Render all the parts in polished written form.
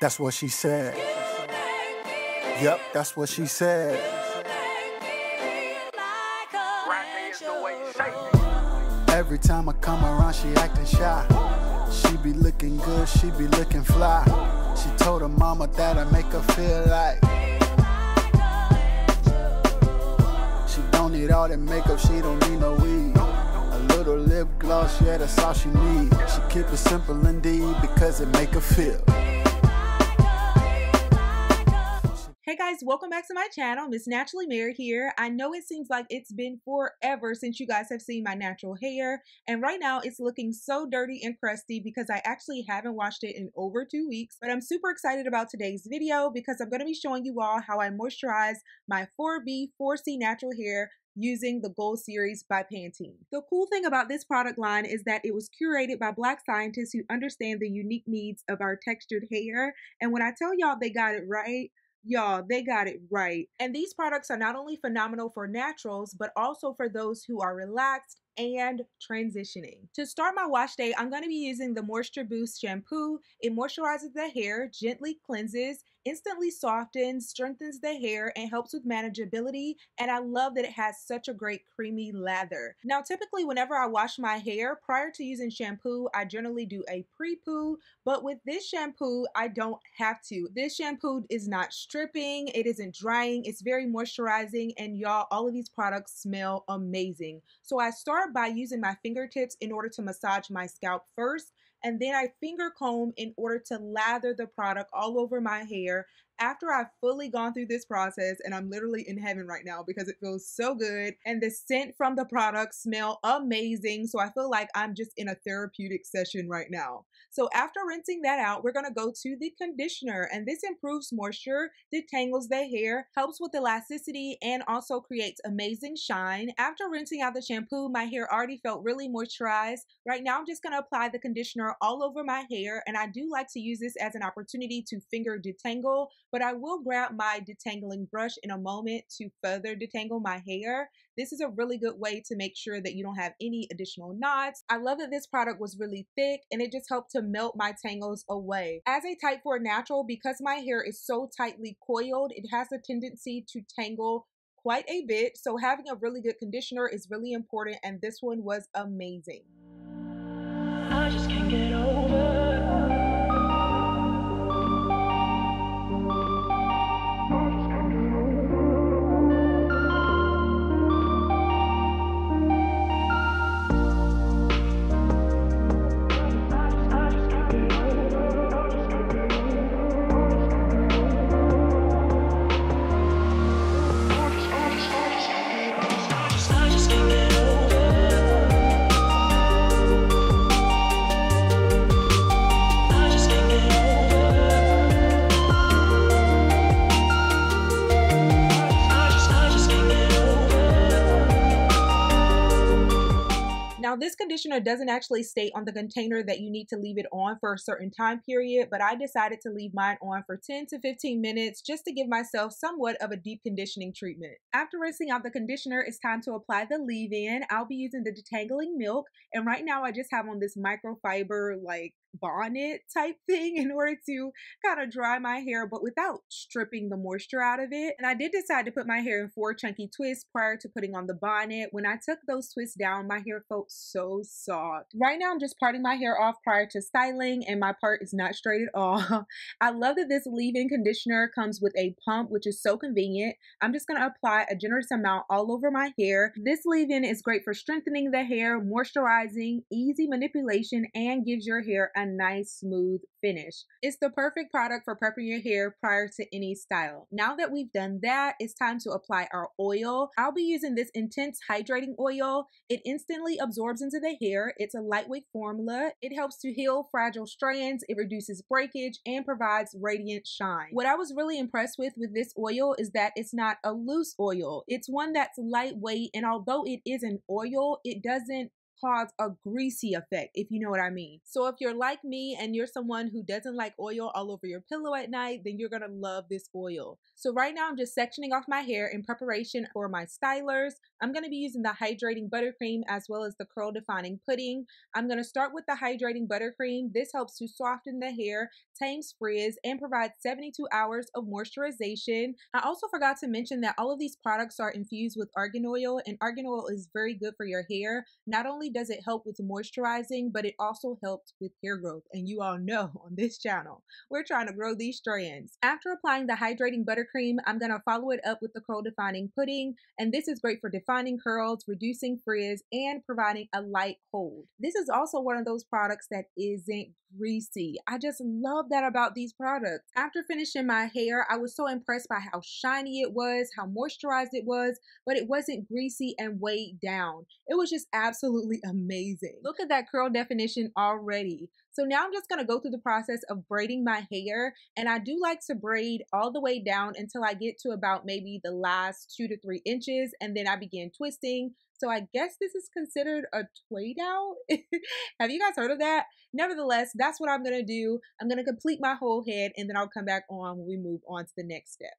That's what she said. Yep, that's what she said. Every time I come around, she acting shy. She be looking good, she be looking fly. She told her mama that I make her feel like she don't need all that makeup, she don't need no weed. A little lip gloss, yeah, that's all she need. She keep it simple indeed because it make her feel. Hey guys, welcome back to my channel. MsNaturallymary here. I know it seems like it's been forever since you guys have seen my natural hair, and right now it's looking so dirty and crusty because I actually haven't washed it in over 2 weeks. But I'm super excited about today's video because I'm going to be showing you all how I moisturize my 4B 4C natural hair using the Gold Series by Pantene. The cool thing about this product line is that it was curated by Black scientists who understand the unique needs of our textured hair, and when I tell y'all they got it right, y'all, they got it right. And these products are not only phenomenal for naturals, but also for those who are relaxed and transitioning. To start my wash day, I'm going to be using the Moisture Boost shampoo. It moisturizes the hair, gently cleanses, instantly softens, strengthens the hair, and helps with manageability. And I love that it has such a great creamy lather. Now, typically whenever I wash my hair, prior to using shampoo, I generally do a pre-poo, but with this shampoo, I don't have to. This shampoo is not stripping, it isn't drying, it's very moisturizing, and y'all, all of these products smell amazing. So I start by using my fingertips in order to massage my scalp first, and then I finger comb in order to lather the product all over my hair after I've fully gone through this process. And I'm literally in heaven right now because it feels so good, and the scent from the product smell amazing. So I feel like I'm just in a therapeutic session right now. So after rinsing that out, we're going to go to the conditioner, and this improves moisture, detangles the hair, helps with elasticity, and also creates amazing shine. After rinsing out the shampoo, my hair already felt really moisturized. Right now I'm just going to apply the conditioner all over my hair, and I do like to use this as an opportunity to finger detangle, but I will grab my detangling brush in a moment to further detangle my hair. This is a really good way to make sure that you don't have any additional knots. I love that this product was really thick, and it just helped to melt my tangles away. As a type 4 natural, because my hair is so tightly coiled, it has a tendency to tangle quite a bit. So having a really good conditioner is really important, and this one was amazing. I just can't get over. Now, this conditioner doesn't actually state on the container that you need to leave it on for a certain time period, but I decided to leave mine on for 10 to 15 minutes just to give myself somewhat of a deep conditioning treatment. After rinsing out the conditioner, it's time to apply the leave-in. I'll be using the detangling milk, and right now I just have on this microfiber like bonnet type thing in order to kind of dry my hair but without stripping the moisture out of it. And I did decide to put my hair in 4 chunky twists prior to putting on the bonnet. When I took those twists down, my hair felt so soft. Right now I'm just parting my hair off prior to styling, and my part is not straight at all. I love that this leave-in conditioner comes with a pump, which is so convenient. I'm just going to apply a generous amount all over my hair. This leave-in is great for strengthening the hair, moisturizing, easy manipulation, and gives your hair a nice smooth finish. It's the perfect product for prepping your hair prior to any style. Now that we've done that, it's time to apply our oil. I'll be using this intense hydrating oil. It instantly absorbs into the hair. It's a lightweight formula. It helps to heal fragile strands, it reduces breakage, and provides radiant shine. What I was really impressed with this oil is that it's not a loose oil. It's one that's lightweight, and although it is an oil, it doesn't cause a greasy effect, if you know what I mean. So if you're like me and you're someone who doesn't like oil all over your pillow at night, then you're gonna love this oil. So right now I'm just sectioning off my hair in preparation for my stylers. I'm gonna be using the Hydrating Buttercream as well as the Curl Defining Pudding. I'm gonna start with the Hydrating Buttercream. This helps to soften the hair, tames frizz, and provides 72 hours of moisturization. I also forgot to mention that all of these products are infused with argan oil, and argan oil is very good for your hair. Not only does it help with moisturizing, but it also helps with hair growth. And you all know on this channel, we're trying to grow these strands. After applying the Hydrating Buttercream, I'm gonna follow it up with the Curl Defining Pudding. And this is great for defining curls, reducing frizz, and providing a light hold. This is also one of those products that isn't greasy. I just love that about these products. After finishing my hair, I was so impressed by how shiny it was, how moisturized it was, but it wasn't greasy and weighed down. It was just absolutely amazing. Look at that curl definition already. So now I'm just gonna go through the process of braiding my hair, and I do like to braid all the way down until I get to about maybe the last 2 to 3 inches, and then I begin twisting. So I guess this is considered a Twaid Out. Have you guys heard of that? Nevertheless, that's what I'm gonna do. I'm gonna complete my whole head, and then I'll come back on when we move on to the next step.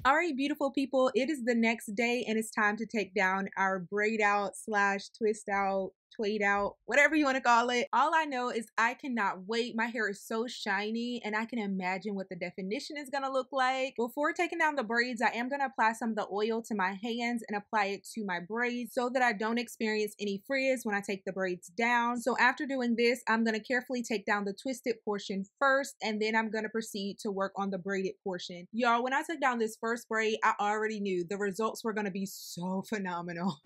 All right, beautiful people, it is the next day and it's time to take down our braid out / twist out, Twaid Out, whatever you want to call it. All I know is I cannot wait. My hair is so shiny and I can imagine what the definition is going to look like. Before taking down the braids, I am going to apply some of the oil to my hands and apply it to my braids so that I don't experience any frizz when I take the braids down. So after doing this, I'm going to carefully take down the twisted portion first, and then I'm going to proceed to work on the braided portion. Y'all, when I took down this first braid, I already knew the results were going to be so phenomenal.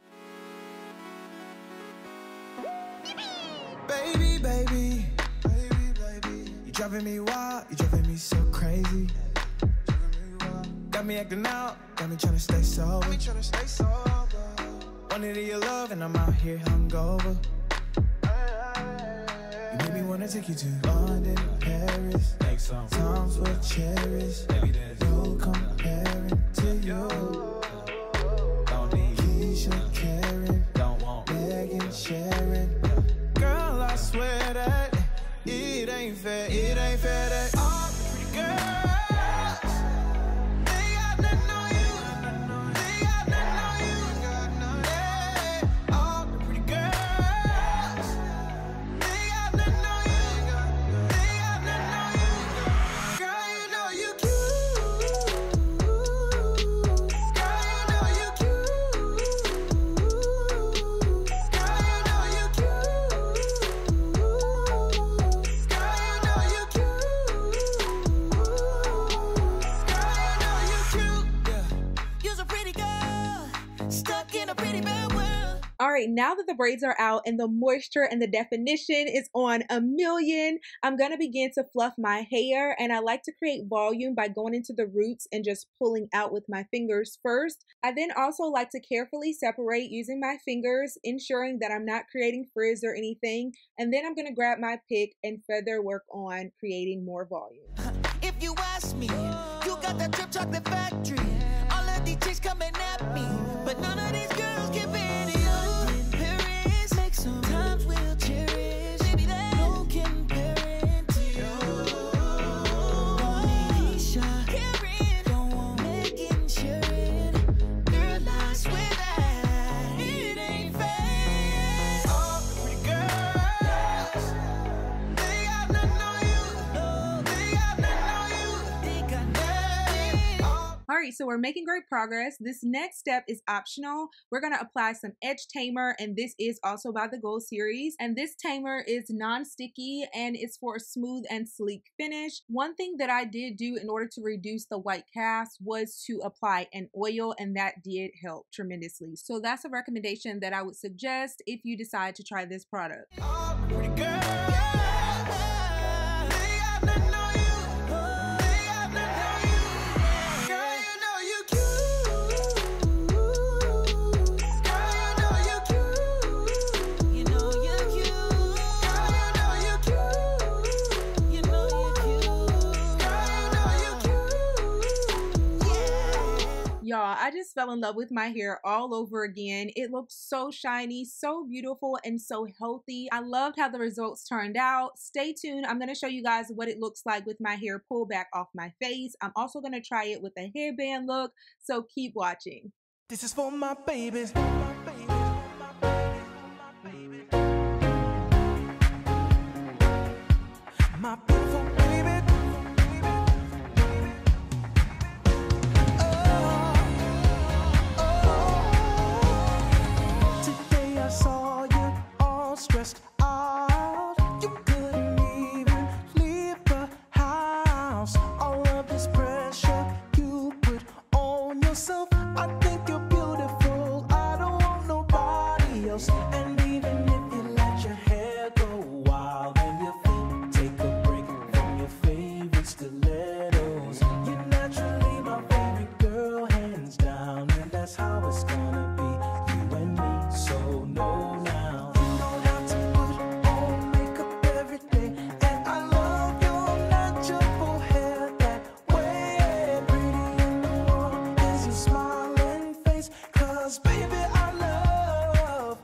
Baby, baby, you driving me wild, you driving me so crazy. Got me acting out, got me trying to stay sober. Wanted your love and I'm out here hungover. You made me wanna take you to London, Paris. Times were cherished, no comparing to you. Don't need Keisha, Karen, don't want Megan, Sharon. Girl, I swear that it ain't fair that all the pretty girls, they got nothing on you, they got nothing on you, yeah. All the pretty girls, they got nothing on you, they got nothing on you. Girl, you know you cute, All right, now that the braids are out and the moisture and the definition is on a million, I'm gonna begin to fluff my hair, and I like to create volume by going into the roots and just pulling out with my fingers first. I then also like to carefully separate using my fingers, ensuring that I'm not creating frizz or anything, and then I'm gonna grab my pick and further work on creating more volume. If you ask me, you got that drip chocolate factory. All of these chicks coming at me, but none of these girls give in. Sometimes we'll cherish, baby, that no comparing to you. Don't need Isha, Karen, don't want Megan, Sharon. Girl, I swear that it ain't fair. All the pretty girls, they got nothing on you. They got nothing on you. They got nothing. All right, so we're making great progress. This next step is optional. We're gonna apply some Edge Tamer, and this is also by the Gold series. And this Tamer is non-sticky and it's for a smooth and sleek finish. One thing that I did do in order to reduce the white cast was to apply an oil, and that did help tremendously. So that's a recommendation that I would suggest if you decide to try this product. All the pretty girls. Y'all, I just fell in love with my hair all over again. It looks so shiny, so beautiful, and so healthy. I loved how the results turned out. Stay tuned. I'm going to show you guys what it looks like with my hair pulled back off my face. I'm also going to try it with a headband look, so keep watching. This is for my babies. My beautiful baby. Saw you all stressed out. You couldn't even leave the house. All of this pressure you put on yourself. I think you're beautiful. I don't want nobody else. And even if you let your hair go wild and your feet take a break from your favorite stilettos, you're naturally my favorite girl, hands down. And that's how it's gonna be. You and me, so no now. You don't have to put on makeup every day. And I love your natural hair that way. Pretty in the world is your smiling face. Cause baby, I love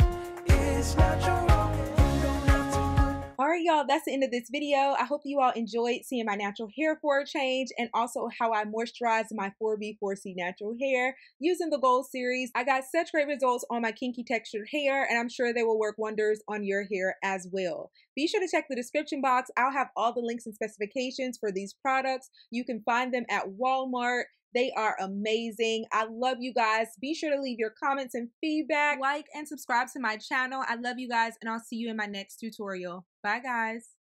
is natural. You don't have to put. All right, y'all, that's the end of this video. I hope you all enjoyed seeing my natural hair for a change, and also how I moisturized my 4B4C natural hair using the Gold series. I got such great results on my kinky textured hair, and I'm sure they will work wonders on your hair as well. Be sure to check the description box. I'll have all the links and specifications for these products. You can find them at Walmart. They are amazing. I love you guys. Be sure to leave your comments and feedback. Like and subscribe to my channel. I love you guys, and I'll see you in my next tutorial. Bye, guys.